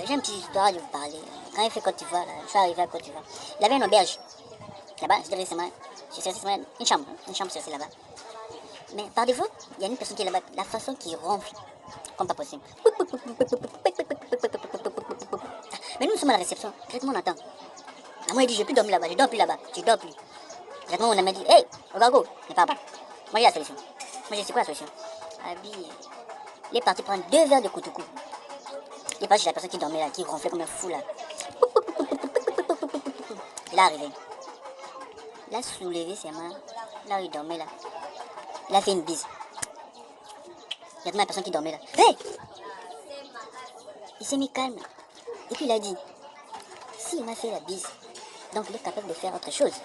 j'ai une petite histoire à vous parler. Quand il fait Côte d'Ivoire, je suis arrivé à Côte d'Ivoire. Il avait une auberge. Là-bas, je dirais récemment, j'ai cherché une chambre cherchée là-bas. Mais par défaut, il y a une personne qui est là-bas, la façon qu'il ronfle, comme pas possible. Mais nous sommes à la réception, directement on entend. Moi, il dit, je vais plus dormir là-bas, je dors plus là-bas, je dors plus. Directement, on m'a dit, hey, Ogago, ne pars pas. Moi, j'ai la solution. Moi, j'ai c'est quoi la solution? Habille. Il est parti prendre 2 verres de koutoukou. Il est parti chez la personne qui dormait là, qui ronflait comme un fou là. Il est arrivé. Il a soulevé ses mains, là où il dormait là. Il a fait une bise. Il y a la personne qui dormait là. Hey! Il s'est mis calme. Et puis il a dit, s'il m'a fait la bise, donc il est capable de faire autre chose.